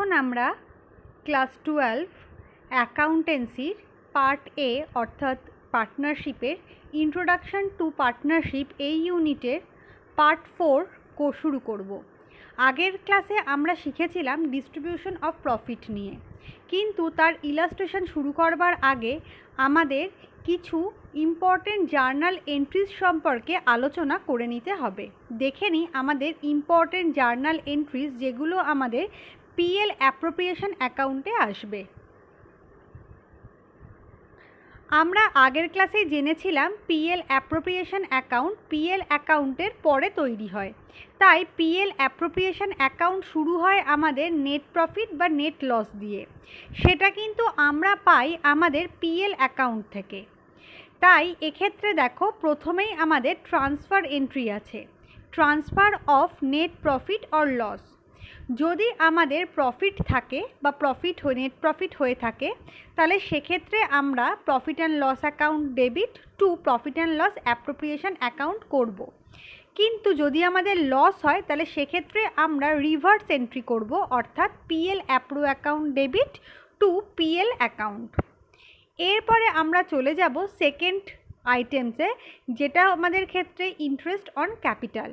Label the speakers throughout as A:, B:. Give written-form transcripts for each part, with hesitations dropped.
A: এখন আমরা class 12 অ্যাকাউন্টেন্সির part এ অর্থাৎ পার্টনারশিপের ইন্ট্রোডাকশন টু পার্টনারশিপ এই ইউনিটের পার্ট 4 শুরু করব। আগের ক্লাসে আমরা শিখেছিলাম ডিস্ট্রিবিউশন অফ প্রফিট নিয়ে, কিন্তু তার ইলাস্ট্রেশন শুরু করবার আগে আমাদের কিছু ইম্পর্টেন্ট জার্নাল এন্ট্রিজ সম্পর্কে আলোচনা করে নিতে হবে। দেখে নিই আমাদের ইম্পর্টেন্ট জার্নাল এন্ট্রিজ যেগুলো আমাদের পিএল অ্যাপ্রোপ্রিয়েশন অ্যাকাউন্টে আসবে। আমরা আগের ক্লাসে জেনেছিলাম পিএল অ্যাপ্রোপ্রিয়েশন অ্যাকাউন্ট পিএল অ্যাকাউন্টের পরে তৈরি হয়, তাই পিএল অ্যাপ্রোপ্রিয়েশন অ্যাকাউন্ট শুরু হয় আমাদের নেট প্রফিট বা নেট লস দিয়ে। সেটা কিন্তু আমরা পাই আমাদের পিএল অ্যাকাউন্ট থেকে। তাই এক্ষেত্রে দেখো প্রথমেই আমাদের ট্রান্সফার এন্ট্রি আছে, transfer of net profit or loss. যদি আমাদের প্রফিট থাকে বা নেট প্রফিট হয়ে থাকে তাহলে সেক্ষেত্রে আমরা profit and loss account debit to profit and loss appropriation account করব। কিন্তু যদি আমাদের লস হয় তাহলে সেক্ষেত্রে আমরা রিভার্স এন্ট্রি করব, অর্থাৎ PL appro account debit to PL account. এরপরে আমরা চলে যাব সেকেন্ড আইটেমসে, যেটা আমাদের ক্ষেত্রে ইন্টারেস্ট অন ক্যাপিটাল।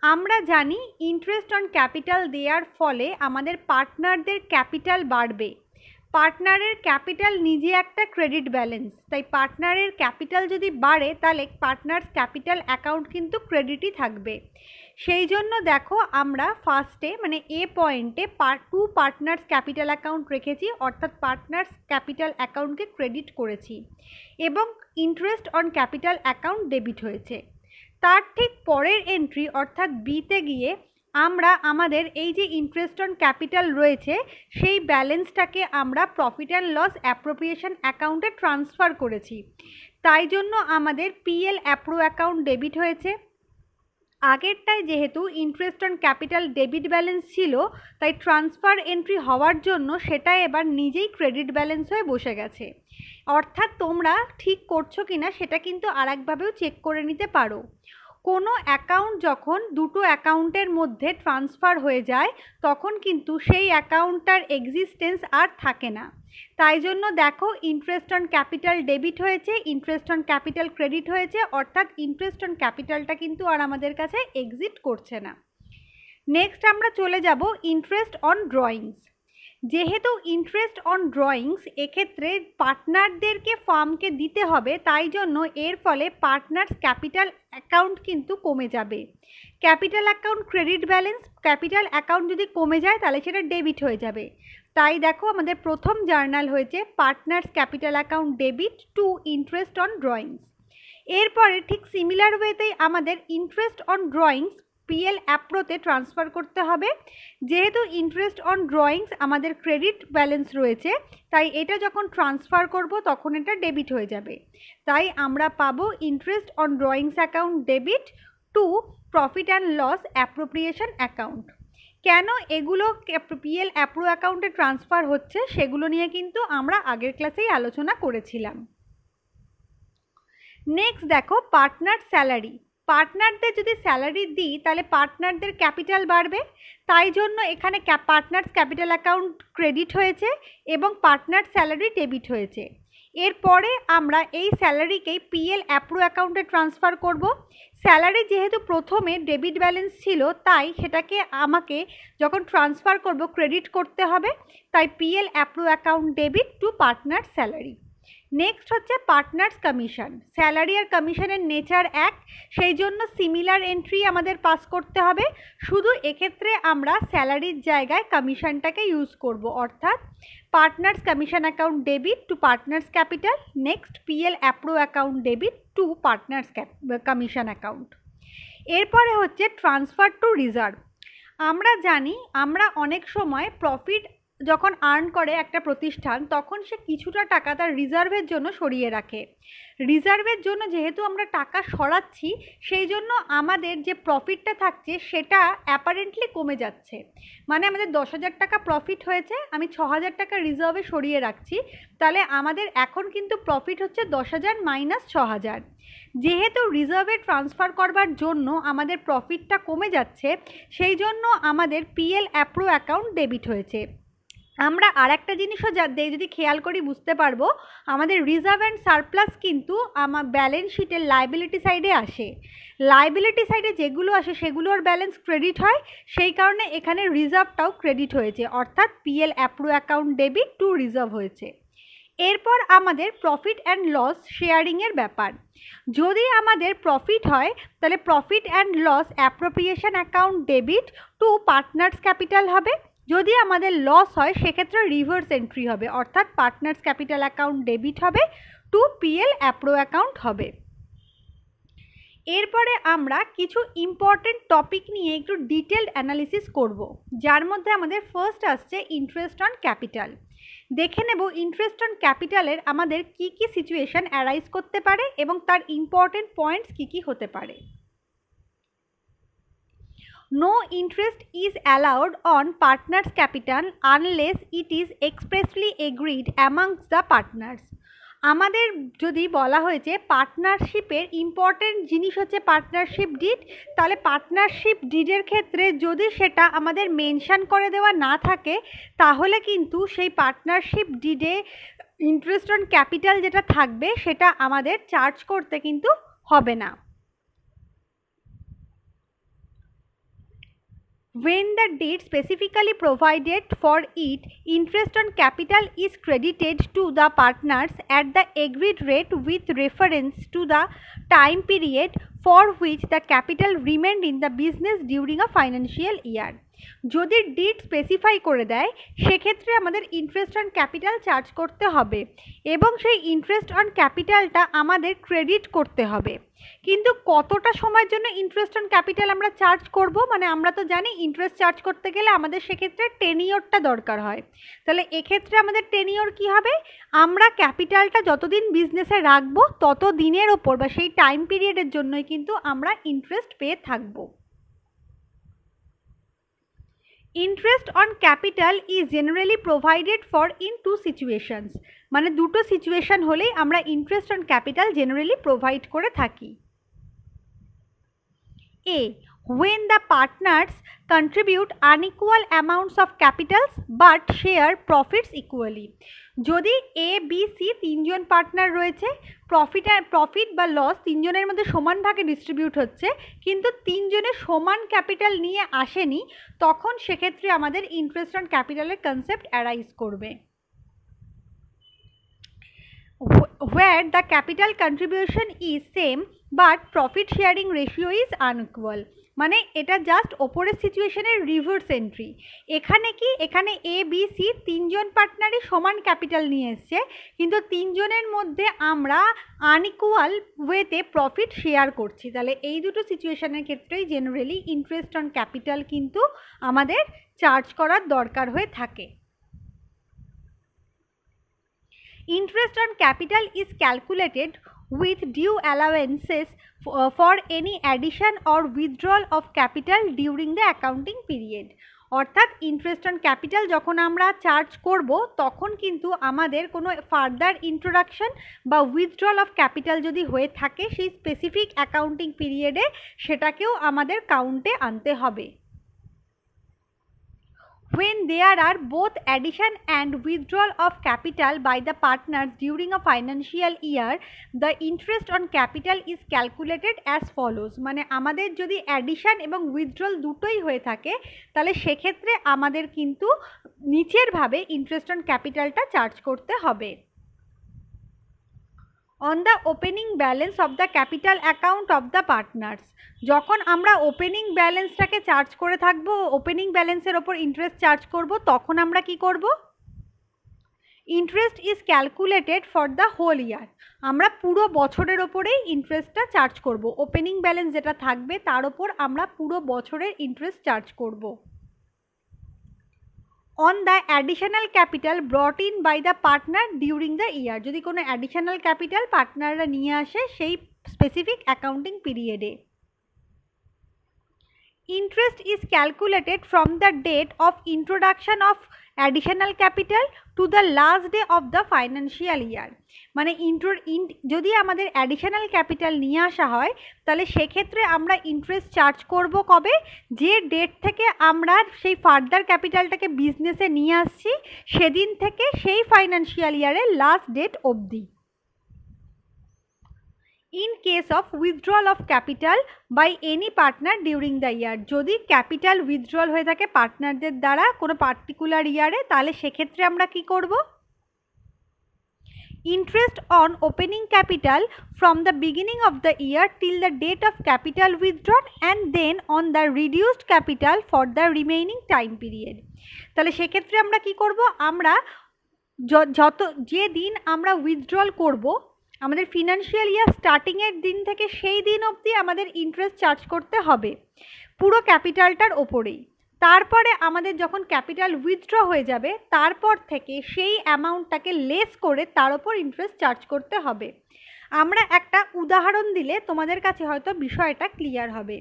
A: আমরা জানি ইন্টারেস্ট অন ক্যাপিটাল দেওয়ার ফলে আমাদের পার্টনারদের ক্যাপিটাল বাড়বে। পার্টনারের ক্যাপিটাল নিজে একটা ক্রেডিট ব্যালেন্স, তাই পার্টনারের ক্যাপিটাল যদি বাড়ে তাহলে পার্টনার্স ক্যাপিটাল অ্যাকাউন্ট কিন্তু ক্রেডিটই থাকবে। সেই জন্য দেখো আমরা ফার্স্টে এ পয়েন্টে টু পার্টনার্স ক্যাপিটাল অ্যাকাউন্ট রেখেছি, অর্থাৎ পার্টনার্স ক্যাপিটাল অ্যাকাউন্টকে ক্রেডিট করেছি এবং interest on capital account debit হয়েছে। তার ঠিক পরের এন্ট্রি অর্থাৎ বিতে গিয়ে আমরা আমাদের এই যে ইন্টারেস্ট অন ক্যাপিটাল রয়েছে সেই ব্যালেন্সটাকে আমরা প্রফিট অ্যান্ড লস অ্যাপ্রোপ্রিয়েশন অ্যাকাউন্টে ট্রান্সফার করেছি, তাই জন্য আমাদের পিএল অ্যাপ্রো অ্যাকাউন্ট ডেবিট হয়েছে। আগেরটায় যেহেতু interest on capital debit balance ছিল তাই ট্রান্সফার এন্ট্রি হওয়ার জন্য সেটা এবার নিজেই ক্রেডিট ব্যালেন্স হয়ে বসে গেছে। অর্থাৎ তোমরা ঠিক করছো কিনা সেটা কিন্তু আরেকভাবেও চেক করে নিতে পারো। কোনো অ্যাকাউন্ট যখন দুটো অ্যাকাউন্টের মধ্যে ট্রান্সফার হয়ে যায় তখন কিন্তু সেই অ্যাকাউন্টটার এক্সিস্টেন্স আর থাকে না। তাই জন্য দেখো ইন্টারেস্ট অন ক্যাপিটাল ডেবিট হয়েছে, ইন্টারেস্ট অন ক্যাপিটাল ক্রেডিট হয়েছে, অর্থাৎ ইন্টারেস্ট অন ক্যাপিটালটা কিন্তু আর আমাদের কাছে এক্সিস্ট করছে না। নেক্সট আমরা চলে যাব ইন্টারেস্ট অন ড্রয়িংস। যেহেতু ইন্টারেস্ট অন ড্রয়িংস এক্ষেত্রে পার্টনারদেরকে ফার্মকে দিতে হবে, তাই জন্য এর ফলে পার্টনার্স ক্যাপিটাল অ্যাকাউন্ট কিন্তু কমে যাবে। Capital account credit balance, capital account যদি কমে যায় তাহলে সেটা ডেবিট হয়ে যাবে। তাই দেখো আমাদের প্রথম জার্নাল হয়েছে partners capital account debit to interest on drawings. এরপরে ঠিক সিমিলার ওয়েতেই আমাদের ইন্টারেস্ট অন ড্রয়িংস পিএল অ্যাপ্রোতে ট্রান্সফার করতে হবে। যেহেতু ইন্টারেস্ট অন ড্রয়িংস আমাদের ক্রেডিট ব্যালেন্স রয়েছে তাই এটা যখন ট্রান্সফার করব তখন এটা ডেবিট হয়ে যাবে। তাই আমরা পাবো interest on drawings account debit to profit and loss appropriation account. কেন এগুলো পিএল অ্যাপ্রো অ্যাকাউন্টে ট্রান্সফার হচ্ছে সেগুলো নিয়ে কিন্তু আমরা আগের ক্লাসেই আলোচনা করেছিলাম। নেক্সট দেখো পার্টনার স্যালারি। পার্টনারদের যদি স্যালারি দিই তাহলে পার্টনারদের ক্যাপিটাল বাড়বে, তাই জন্য এখানে পার্টনার্স ক্যাপিটাল অ্যাকাউন্ট ক্রেডিট হয়েছে এবং পার্টনার স্যালারি ডেবিট হয়েছে। এরপরে আমরা এই স্যালারিকেই পিএল অ্যাপ্রো অ্যাকাউন্টে ট্রান্সফার করব। স্যালারি যেহেতু প্রথমে ডেবিট ব্যালেন্স ছিল তাই সেটাকে আমাকে যখন ট্রান্সফার করব ক্রেডিট করতে হবে, তাই PL appro account debit to partner salary. Next হচ্ছে পার্টনার্স কমিশন। স্যালারি আর কমিশনের নেচার এক, সেই জন্য সিমিলার এন্ট্রি আমাদের পাস করতে হবে, শুধু এক্ষেত্রে আমরা স্যালারির জায়গায় কমিশনটাকে ইউজ করব, অর্থাৎ partners commission account debit to partners capital. Next PL appro account debit to partners commission account. এরপরে হচ্ছে ট্রান্সফার টু রিজার্ভ। আমরা জানি আমরা অনেক সময় প্রফিট যখন আর্ন করে একটা প্রতিষ্ঠান তখন সে কিছুটা টাকা তার রিজার্ভের জন্য সরিয়ে রাখে। রিজার্ভের জন্য যেহেতু আমরা টাকা সরাচ্ছি সেই জন্য আমাদের যে প্রফিটটা থাকছে সেটা অ্যাপারেন্টলি কমে যাচ্ছে। আমাদের 10,000 টাকা প্রফিট হয়েছে, আমি 6,000 টাকা রিজার্ভে সরিয়ে রাখছি, তাহলে আমাদের এখন কিন্তু প্রফিট হচ্ছে 10,000 মাইনাস 6,000। যেহেতু রিজার্ভে ট্রান্সফার করবার জন্য আমাদের প্রফিটটা কমে যাচ্ছে সেই জন্য আমাদের পিএল অ্যাপ্রো অ্যাকাউন্ট ডেবিট হয়েছে। আমরা আর একটা জিনিসও যদি খেয়াল করি বুঝতে পারবো, আমাদের রিজার্ভ অ্যান্ড সারপ্লাস কিন্তু আমার ব্যালেন্স শিটের লাইবিলিটি সাইডে আসে। লাইবিলিটি সাইডে যেগুলো আসে সেগুলোর ব্যালেন্স ক্রেডিট হয়, সেই কারণে এখানে রিজার্ভটাও ক্রেডিট হয়েছে, অর্থাৎ PL approve account debit two reserve হয়েছে। এরপর আমাদের প্রফিট অ্যান্ড লস শেয়ারিংয়ের ব্যাপার। যদি আমাদের প্রফিট হয় তাহলে profit and loss appropriation account debit to partners capital হবে। যদি আমাদের লস হয় সেক্ষেত্রে রিভার্স এন্ট্রি হবে, অর্থাৎ পার্টনার্স ক্যাপিটাল অ্যাকাউন্ট ডেবিট হবে টু পিএল অ্যাপ্রো অ্যাকাউন্ট হবে। এরপরে আমরা কিছু ইম্পর্টেন্ট টপিক নিয়ে একটু ডিটেলড অ্যানালিসিস করব, যার মধ্যে আমাদের ফার্স্ট আসছে ইন্টারেস্ট অন ক্যাপিটাল। দেখে নেব ইন্টারেস্ট অন ক্যাপিটালের আমাদের কি কি সিচুয়েশন অ্যারাইজ করতে পারে এবং তার ইম্পর্টেন্ট পয়েন্টস কি কি হতে পারে। No interest is allowed on partners' capital unless it is expressly agreed amongst the partners. আমাদের যদি বলা হয়েছে পার্টনারশিপের ইম্পর্টেন্ট জিনিস হচ্ছে পার্টনারশিপ ডিড, তাহলে পার্টনারশিপ ডিডের ক্ষেত্রে যদি সেটা আমাদের মেনশন করে দেওয়া না থাকে তাহলে কিন্তু সেই পার্টনারশিপ ডিডে ইন্টারেস্ট অন ক্যাপিটাল যেটা থাকবে সেটা আমাদের চার্জ করতে কিন্তু হবে না। When the deed specifically provided for it, interest on capital is credited to the partners at the agreed rate with reference to the time period for which the capital remained in the business during a financial year. যদি did specify করে দেয় সেক্ষেত্রে আমাদের interest on capital charge করতে হবে এবং সেই interest on ক্যাপিটালটা আমাদের ক্রেডিট করতে হবে। কিন্তু কতটা সময়ের জন্য ইন্টারেস্ট অন ক্যাপিটাল আমরা চার্জ করব, মানে আমরা তো জানি ইন্টারেস্ট চার্জ করতে গেলে আমাদের সেক্ষেত্রে টেনিওরটা দরকার হয়। তাহলে এক্ষেত্রে আমাদের টেনিওর কি হবে, আমরা ক্যাপিটালটা যতদিন বিজনেসে রাখবো তত দিনের ওপর বা সেই টাইম পিরিয়ডের জন্যই কিন্তু আমরা ইন্টারেস্ট পেয়ে থাকবো। Interest on capital is generally provided for in two situations, মানে দুটো সিচুয়েশন হলেই আমরা interest on capital generally provide করে থাকি। এ, when the partners contribute unequal amounts of capitals but share profits equally. যদি এ বি সি তিনজন partner রয়েছে, profit বা লস তিনজনের মধ্যে সমান ভাগে ডিস্ট্রিবিউট হচ্ছে কিন্তু তিনজনের সমান ক্যাপিটাল নিয়ে আসেনি, তখন সেক্ষেত্রে আমাদের ইন্টারেস্ট অন ক্যাপিটালের কনসেপ্ট অ্যারাইজ করবে। where the capital contribution is same but profit sharing ratio is unequal, মানে এটা জাস্ট ওপরের সিচুয়েশনের রিভার্স এন্ট্রি। এখানে কি, এখানে এ বি সি তিনজন পার্টনারই সমান ক্যাপিটাল নিয়ে এসছে কিন্তু তিনজনের মধ্যে আমরা আনইকুয়াল ওয়েতে প্রফিট শেয়ার করছি, তাহলে এই দুটো সিচুয়েশনের ক্ষেত্রেই জেনারেলি ইন্টারেস্ট অন ক্যাপিটাল কিন্তু আমাদের চার্জ করার দরকার হয়ে থাকে। Interest on capital is calculated with due allowances for any addition or withdrawal of capital during the accounting period. অর্থাৎ ইন্টারেস্ট অন ক্যাপিটাল যখন আমরা চার্জ করব তখন কিন্তু আমাদের কোনো ফার্দার ইন্ট্রোডাকশন বা উইথড্রল অফ ক্যাপিটাল যদি হয়ে থাকে সেই স্পেসিফিক অ্যাকাউন্টিং পিরিয়ডে সেটাকেও আমাদের কাউন্টে আনতে হবে। When there are both addition and withdrawal of capital by the partners during a financial year, the interest on capital is calculated as follows, মানে আমাদের যদি অ্যাডিশন এবং উইথড্রল দুটোই হয়ে থাকে তাহলে সেক্ষেত্রে আমাদের কিন্তু নিচের ভাবে ইন্টারেস্ট অন ক্যাপিটালটা চার্জ করতে হবে। On the opening balance of the capital account of the partners, যখন আমরা ওপেনিং ব্যালেন্সটাকে চার্জ করে থাকবো, ওপেনিং ব্যালেন্সের ওপর ইন্টারেস্ট চার্জ করব, তখন আমরা কি করব, interest is calculated for the whole year, আমরা পুরো বছরের ওপরেই ইন্টারেস্টটা চার্জ করব। ওপেনিং ব্যালেন্স যেটা থাকবে তার ওপর আমরা পুরো বছরের ইন্টারেস্ট চার্জ করব। On the additional capital brought in by the partner during the year, যদি কোনো অ্যাডিশনাল ক্যাপিটাল পার্টনাররা নিয়ে আসে সেই স্পেসিফিক অ্যাকাউন্টিং পিরিয়ডে। Interest is calculated from the date of introduction of additional capital to the last day of the financial year. মানে যদি আমাদের অ্যাডিশনাল ক্যাপিটাল নিয়ে আসা হয় তাহলে সেক্ষেত্রে আমরা ইন্টারেস্ট চার্জ করব কবে, যে ডেট থেকে আমরা সেই ফার্দার ক্যাপিটালটাকে বিজনেসে নিয়ে আসছি সেদিন থেকে সেই ফাইন্যান্সিয়াল ইয়ারের লাস্ট ডেট অবধি। In case of withdrawal of capital by any partner during the year, যদি ক্যাপিটাল উইথড্রল হয়ে থাকে পার্টনারদের দ্বারা কোনো পার্টিকুলার ইয়ারে, তাহলে সেক্ষেত্রে আমরা কি করব, interest on opening capital from the beginning of the year till the date of capital withdrawn and then on the reduced capital for the remaining time period। তাহলে সেক্ষেত্রে আমরা কি করব, আমরা যে দিন আমরা উইথড্রল করব আমাদের ফিনান্সিয়াল ইয়ার স্টার্টিংয়ের দিন থেকে সেই দিন অবধি আমাদের ইন্টারেস্ট চার্জ করতে হবে পুরো ক্যাপিটালটার ওপরেই। তারপরে আমাদের যখন ক্যাপিটাল উইথড্র হয়ে যাবে তারপর থেকে সেই অ্যামাউন্টটাকে লেস করে তার ওপর ইন্টারেস্ট চার্জ করতে হবে। আমরা একটা উদাহরণ দিলে তোমাদের কাছে হয়তো বিষয়টা ক্লিয়ার হবে।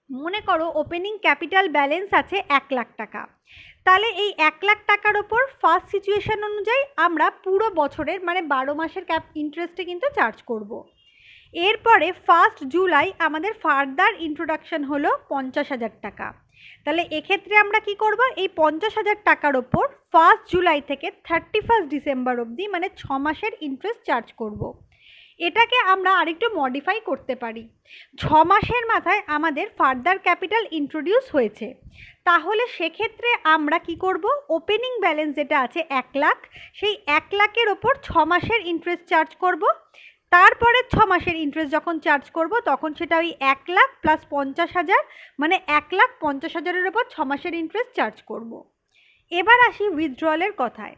A: মনে করো ওপেনিং ক্যাপিটাল ব্যালেন্স আছে 1 লাখ টাকা, তাহলে এই 1 লাখ টাকার ওপর ফার্স্ট সিচুয়েশন অনুযায়ী আমরা পুরো বছরের মানে 12 মাসের ইন্টারেস্টে কিন্তু চার্জ করব। এরপরে 1 জুলাই আমাদের ফার্দার ইন্ট্রোডাকশন হলো 50,000 টাকা। তাহলে এক্ষেত্রে আমরা কি করব, এই 50,000 টাকার ওপর 1 জুলাই থেকে 31 ডিসেম্বর অবধি মানে 6 মাসের ইন্টারেস্ট চার্জ করব। এটাকে আমরা আরেকটু মডিফাই করতে পারি। 6 মাসের মাথায় আমাদের ফার্দার ক্যাপিটাল ইন্ট্রোডিউস হয়েছে, তাহলে সেক্ষেত্রে আমরা কি করব, ওপেনিং ব্যালেন্স যেটা আছে 1 লাখ, সেই 1 লাখের ওপর 6 মাসের ইন্টারেস্ট চার্জ করব। তারপরে 6 মাসের ইন্টারেস্ট যখন চার্জ করব তখন সেটা ওই 1 লাখ প্লাস 50,000 মানে 1,50,000-এর ওপর 6 মাসের ইন্টারেস্ট চার্জ করব। এবার আসি উইথড্রলের কথায়।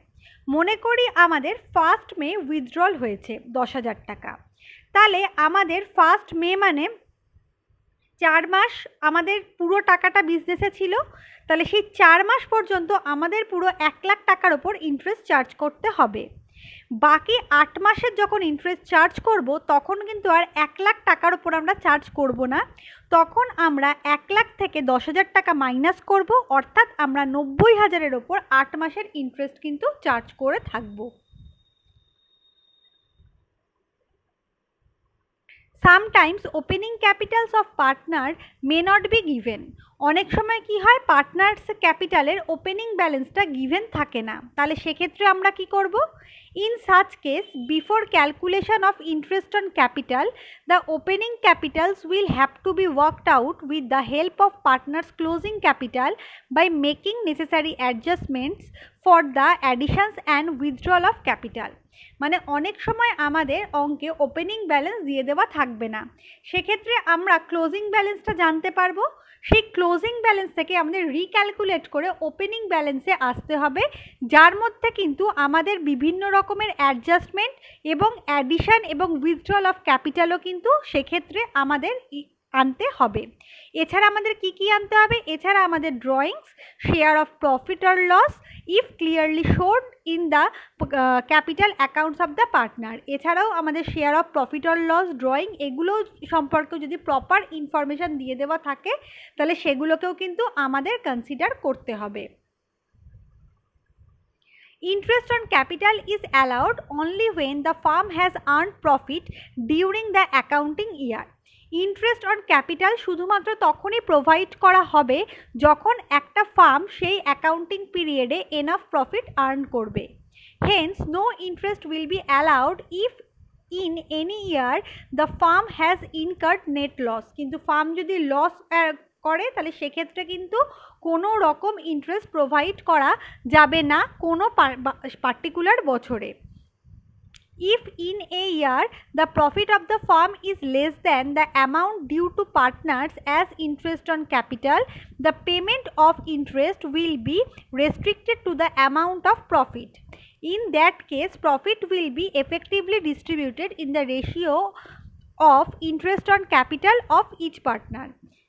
A: মনে করি আমাদের 1 মে উইথড্রল হয়েছে 10,000 টাকা, তাহলে আমাদের 1 মে মানে 4 মাস আমাদের পুরো টাকাটা বিজনেসে ছিল, তাহলে সেই 4 মাস পর্যন্ত আমাদের পুরো 1 লাখ টাকার ওপর ইন্টারেস্ট চার্জ করতে হবে। বাকি 8 মাসের যখন ইন্টারেস্ট চার্জ করব তখন কিন্তু আর 1 লাখ টাকার ওপর আমরা চার্জ করব না, তখন আমরা 1 লাখ থেকে 10,000 টাকা মাইনাস করব, অর্থাৎ আমরা 90,000-এর ওপর 8 মাসের ইন্টারেস্ট কিন্তু চার্জ করে থাকব। Sometimes opening capitals of partner may not be given। অনেক সময় কি হয়, পার্টনার্স ক্যাপিটালের ওপেনিং ব্যালেন্সটা গিভেন থাকে না, তাহলে সেক্ষেত্রে আমরা কি করব, in such case before calculation of interest on capital the opening capitals will have to be worked out with the help of partners closing capital by making necessary adjustments for the additions and withdrawal of capital. মানে অনেক সময় আমাদের অঙ্কে opening balance দিয়ে দেওয়া থাকবে না, সেক্ষেত্রে আমরা ক্লোজিং ব্যালেন্সটা জানতে পারবো। সেই ক্লোজিং ব্যালেন্স থেকে আমাদের রিক্যালকুলেট করে ওপেনিং ব্যালেন্সে আসতে হবে, যার মধ্যে কিন্তু আমাদের বিভিন্ন রকমের অ্যাডজাস্টমেন্ট এবং অ্যাডিশন এবং উইথড্রল অফ ক্যাপিটালও কিন্তু সেক্ষেত্রে আমাদের আনতে হবে। এছাড়া আমাদের কি কি আনতে হবে, এছাড়া আমাদের drawings, share of profit or loss if clearly shown in the capital accounts of the partner. এছাড়াও আমাদের share of profit or loss drawing এগুলো সম্পর্কে যদি প্রপার ইনফরমেশান দিয়ে দেওয়া থাকে তাহলে সেগুলোকেও কিন্তু আমাদের কনসিডার করতে হবে। Interest on capital is allowed only when the firm has earned profit during the accounting year। Interest on capital শুধুমাত্র তখনই প্রোভাইড করা হবে যখন একটা ফার্ম সেই অ্যাকাউন্টিং পিরিয়ডে এনাফ প্রফিট আর্ন করবে। Hence no interest will be allowed if in any year the firm has incurred net loss. কিন্তু ফার্ম যদি লস করে তাহলে সেক্ষেত্রে কিন্তু কোনো রকম ইন্টারেস্ট প্রোভাইড করা যাবে না কোনো পার্টিকুলার বছরে। If in a year the profit of the firm is less than the amount due to partners as interest on capital, the payment of interest will be restricted to the amount of profit. In that case, profit will be effectively distributed in the ratio of interest on capital of each partner।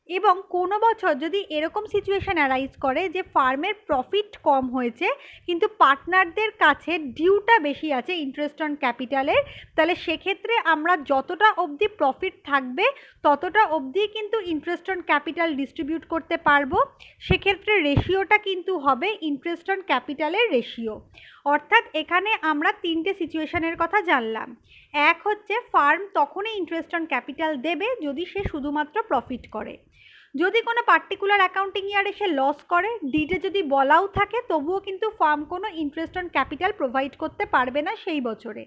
A: এবং কোনো বছর যদি এরকম situation arise করে যে ফার্মের profit কম হয়েছে কিন্তু পার্টনারদের কাছে ডিউটা বেশি আছে ইন্টারেস্ট অন ক্যাপিটালের, তাহলে সেক্ষেত্রে আমরা যতটা অবধি প্রফিট থাকবে ততটা অবধি কিন্তু ইন্টারেস্ট অন ক্যাপিটাল ডিস্ট্রিবিউট করতে পারবো। সেক্ষেত্রে রেশিওটা কিন্তু হবে ইন্টারেস্ট অন ক্যাপিটালের রেশিও। অর্থাৎ এখানে আমরা তিনটে সিচুয়েশানের কথা জানলাম। এক হচ্ছে ফার্ম তখনই ইন্টারেস্ট অন ক্যাপিটাল দেবে যদি সে শুধুমাত্র প্রফিট করে। যদি কোনো পার্টিকুলার অ্যাকাউন্টিং ইয়ারে সে লস করে, ডিটে যদি বলাও থাকে, তবুও কিন্তু ফার্ম কোনো ইন্টারেস্ট অন ক্যাপিটাল প্রোভাইড করতে পারবে না সেই বছরে।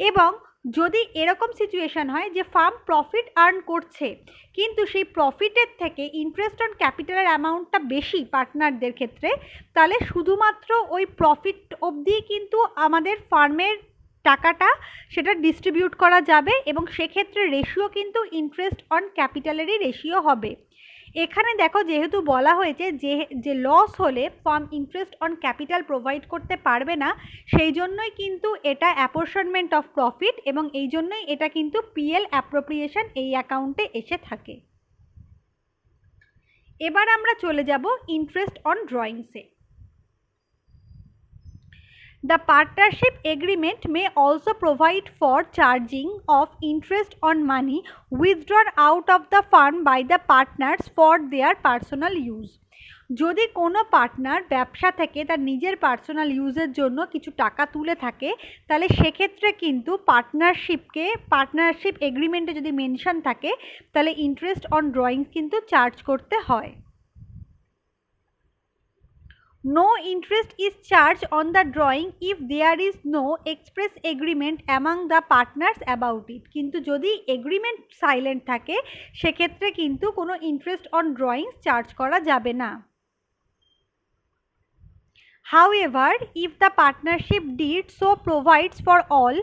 A: এবং যদি এরকম সিচুয়েশান হয় যে ফার্ম প্রফিট আর্ন করছে কিন্তু সেই প্রফিটের থেকে ইন্টারেস্ট অন ক্যাপিটালের অ্যামাউন্টটা বেশি পার্টনারদের ক্ষেত্রে, তাহলে শুধুমাত্র ওই প্রফিট অবধি কিন্তু আমাদের ফার্মের টাকাটা সেটা ডিস্ট্রিবিউট করা যাবে এবং সেক্ষেত্রে রেশিও কিন্তু ইন্টারেস্ট অন ক্যাপিটালেরই রেশিও হবে। এখানে দেখো যেহেতু বলা হয়েছে যে লস হলে farm interest on capital provide করতে পারবে না, সেই জন্যই কিন্তু এটা অ্যাপোর্শনমেন্ট অফ প্রফিট এবং এই জন্যই এটা কিন্তু পিএল অ্যাপ্রোপ্রিয়েশন এই অ্যাকাউন্টে এসে থাকে। এবার আমরা চলে যাব ইন্টারেস্ট অন ড্রয়িংসে। The partnership agreement may also provide for charging of interest on money withdrawn out of the firm by the partners for their personal use. যদি কোনো পার্টনার ব্যবসা থেকে তার নিজের পার্সোনাল ইউজের জন্য কিছু টাকা তুলে থাকে, তাহলে সেক্ষেত্রে কিন্তু পার্টনারশিপ এগ্রিমেন্টে যদি মেনশন থাকে তাহলে ইন্টারেস্ট অন ড্রয়িংস কিন্তু চার্জ করতে হয়। No interest is charged on the drawing if there is no express agreement among the partners about it. কিন্তু যদি এগ্রিমেন্ট সাইলেন্ট থাকে সেক্ষেত্রে কিন্তু কোনো ইন্টারেস্ট অন ড্রয়িংস চার্জ করা যাবে না। However, if the partnership deed so provides for all,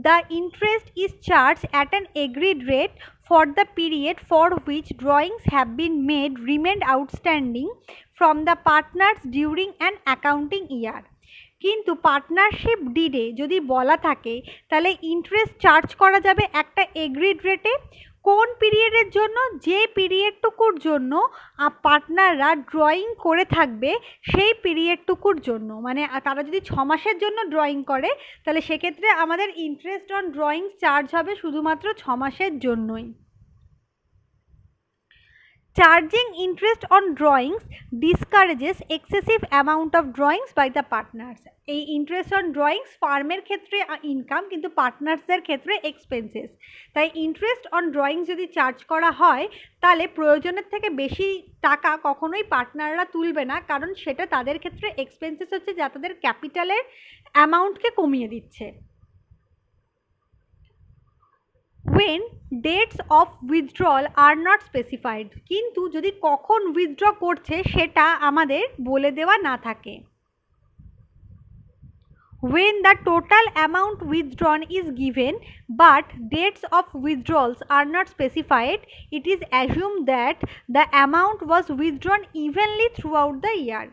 A: the interest is charged at an agreed rate for the period for which drawings have been made remained outstanding from the partners during an accounting year. কিন্তু partnership ডিডে যদি বলা থাকে তাহলে interest charge করা যাবে একটা agreed রেটে। কোন পিরিয়ডের জন্য? যে পিরিয়ডটুকুর জন্য পার্টনাররা ড্রয়িং করে থাকবে সেই পিরিয়ডটুকুর জন্য। মানে তারা যদি 6 মাসের জন্য ড্রয়িং করে তাহলে সেক্ষেত্রে আমাদের ইন্টারেস্ট অন ড্রয়িং চার্জ হবে শুধুমাত্র 6 মাসের জন্যই। Charging interest on drawings discourages excessive amount of drawings by the partners. এই ইন্টারেস্ট অন ড্রয়িংস ফার্মের ক্ষেত্রে ইনকাম কিন্তু পার্টনার্সদের ক্ষেত্রে এক্সপেন্সেস। তাই ইন্টারেস্ট অন ড্রয়িংস যদি চার্জ করা হয় তাহলে প্রয়োজনের থেকে বেশি টাকা কখনোই পার্টনাররা তুলবে না, কারণ সেটা তাদের ক্ষেত্রে এক্সপেন্সেস হচ্ছে যা তাদের ক্যাপিটালের অ্যামাউন্টকে কমিয়ে দিচ্ছে। When dates of withdrawal are not specified, কিন্তু যদি কখন উইথড্র করছে সেটা আমাদের বলে দেওয়া না থাকে। When the total amount withdrawn is given but dates of withdrawals are not specified, it is assumed that the amount was withdrawn evenly throughout the year.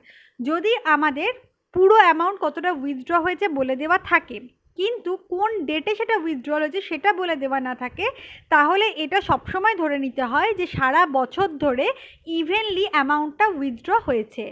A: যদি আমাদের পুরো অ্যামাউন্ট কতটা উইথড্র হয়েছে বলে দেওয়া থাকে কিন্তু কোন ডেটে সেটা উইথড্রল হয়েছে সেটা বলে দেওয়া না থাকে, তাহলে এটা সবসময় ধরে নিতে হয় যে সারা বছর ধরে ইভেনলি অ্যামাউন্টটা উইথড্র হয়েছে।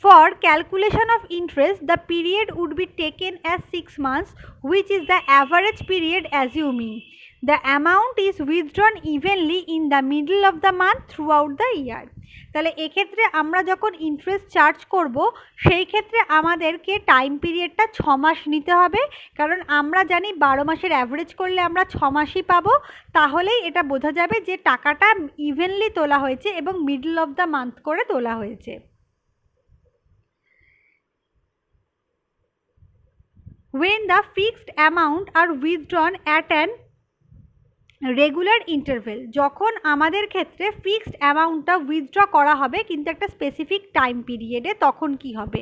A: For calculation of interest, the period would be taken as 6 months, which is the average period assuming the amount is withdrawn evenly in the middle of the month throughout the year. তাহলে এক্ষেত্রে আমরা যখন interest charge করব সেই ক্ষেত্রে আমাদেরকে time পিরিয়ডটা 6 মাস নিতে হবে, কারণ আমরা জানি 12 মাসের অ্যাভারেজ করলে আমরা 6 মাসই পাবো। তাহলেই এটা বোঝা যাবে যে টাকাটা ইভেনলি তোলা হয়েছে এবং মিডল অফ দ্য মান্থ করে তোলা হয়েছে। When the fixed amount are withdrawn at an regular interval, যখন আমাদের ক্ষেত্রে ফিক্সড অ্যামাউন্টটা উইথড্র করা হবে কিন্তু একটা স্পেসিফিক টাইম পিরিয়ডে, তখন কি হবে?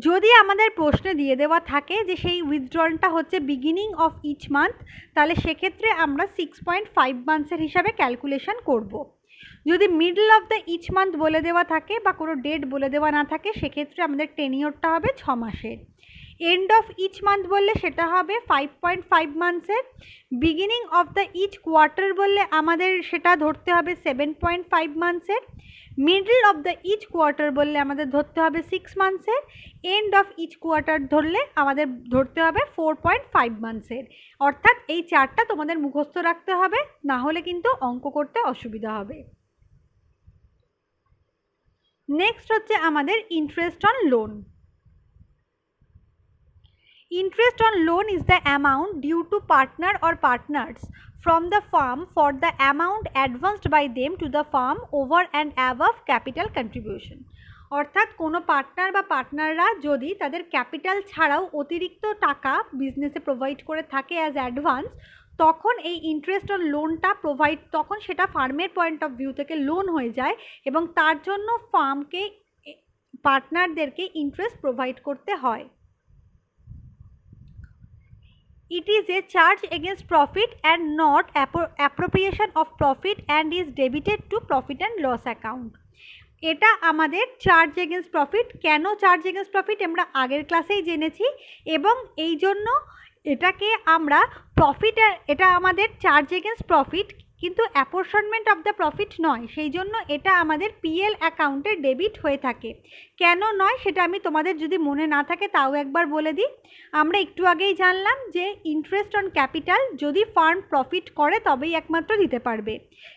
A: যদি আমাদের প্রশ্নে দিয়ে দেওয়া থাকে যে সেই উইথড্রলটা হচ্ছে বিগিনিং অফ ইচ মান্থ, তাহলে সেক্ষেত্রে আমরা 6.5 মান্থসের হিসাবে ক্যালকুলেশন করব। যদি middle of the each month বলে দেওয়া থাকে বা কোনো ডেট বলে দেওয়া না থাকে সেক্ষেত্রে আমাদের টেনিওরটা হবে 6 মাসের। এন্ড অফ ইচ মান্থ বললে সেটা হবে 5.5 মান্থসের, beginning of the each quarter বললে আমাদের সেটা ধরতে হবে 7.5 মান্থসের, middle of the each quarter বললে আমাদের ধরতে হবে 6 মান্থসের, এন্ড অফ ইচ কোয়ার্টার ধরলে আমাদের ধরতে হবে 4.5 মান্থসের। অর্থাৎ এই চারটা তোমাদের মুখস্থ রাখতে হবে, না হলে কিন্তু অঙ্ক করতে অসুবিধা হবে। নেক্সট হচ্ছে আমাদের interest on loan. Interest on loan is the amount due to partner or partners from the firm for the amount advanced by them to the firm over and above capital contribution. অর্থাৎ কোনো partner বা পার্টনাররা যদি তাদের capital ছাড়াও অতিরিক্ত টাকা বিজনেসে provide করে থাকে অ্যাজ অ্যাডভান্স, তখন এই ইন্টারেস্ট অন লোনটা তখন সেটা ফার্মের পয়েন্ট অফ ভিউ থেকে লোন হয়ে যায় এবং তার জন্য ফার্মকে পার্টনারদেরকে ইন্টারেস্ট প্রোভাইড করতে হয়। It is a charge against profit and not appropriation of profit and is debited to profit and loss account. এটা আমাদের চার্জ এগেনস্ট প্রফিট। কেন চার্জ এগেনস্ট প্রফিট আমরা আগের ক্লাসেই জেনেছি, এবং এই জন্য এটাকে আমরা এটা আমাদের চার্জ এগেনস্ট প্রফিট, কিন্তু অ্যাপোর্শনমেন্ট অফ দ্য প্রফিট নয়, সেই জন্য এটা আমাদের পিএল অ্যাকাউন্টে ডেবিট হয়ে থাকে। কেন নয় সেটা আমি তোমাদের যদি মনে না থাকে তাও একবার বলে দিই। আমরা একটু আগেই জানলাম যে ইন্টারেস্ট অন ক্যাপিটাল যদি ফার্ম প্রফিট করে তবেই একমাত্র দিতে পারবে,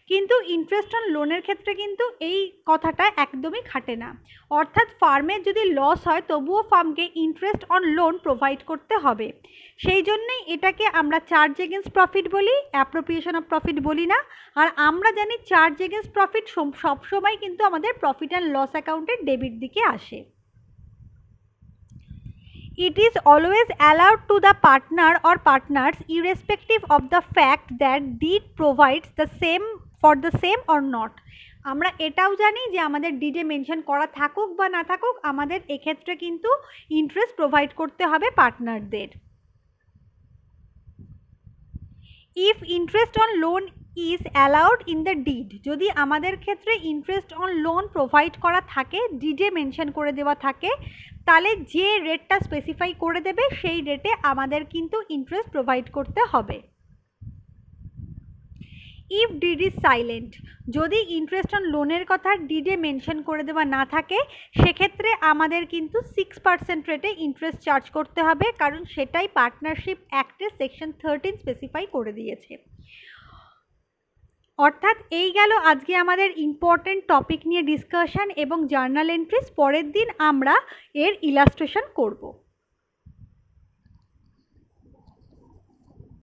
A: কিন্তু ইন্টারেস্ট অন লোনের ক্ষেত্রে কিন্তু এই কথাটা একদমই খাটে না। অর্থাৎ ফার্মের যদি লস হয় তবুও ফার্মকে ইন্টারেস্ট অন লোন প্রোভাইড করতে হবে। সেই জন্যই এটাকে আমরা চার্জ এগেনস্ট প্রফিট বলি, অ্যাপ্রোপ্রিয়েশন অফ প্রফিট বলি না। আর আমরা জানি চার্জ এগেনস্ট প্রফিট সবসময় কিন্তু আমাদের প্রফিট অ্যান্ড লস অ্যাকাউন্টের ডেবিট দিকে আসে। It is always allowed to the partner or partners irrespective of the fact that deed provides the same for the same or not. আমরা এটাও জানি যে আমাদের ডিডে মেনশন করা থাকুক বা না থাকুক, আমাদের এক্ষেত্রে কিন্তু ইন্টারেস্ট প্রোভাইড করতে হবে পার্টনারদের। If interest on loan is allowed in the deed, যদি আমাদের ক্ষেত্রে ইন্টারেস্ট অন লোন প্রোভাইড করা থাকে, ডিডে মেনশন করে দেওয়া থাকে, তাহলে যে রেটটা স্পেসিফাই করে দেবে সেই রেটে আমাদের কিন্তু ইন্টারেস্ট প্রোভাইড করতে হবে। ইফ ডিড ইজ সাইলেন্ট, যদি ইন্টারেস্ট অন লোনের কথা ডিডে মেনশন করে দেওয়া না থাকে, সেক্ষেত্রে আমাদের কিন্তু 6% রেটে ইন্টারেস্ট চার্জ করতে হবে, কারণ সেটাই পার্টনারশিপ অ্যাক্টের সেকশন 13 স্পেসিফাই করে দিয়েছে। অর্থাৎ এই গেল আজকে আমাদের ইম্পর্টেন্ট টপিক নিয়ে ডিসকাশন এবং জার্নাল এন্ট্রিজ। পরের দিন আমরা এর ইলাস্ট্রেশন করব।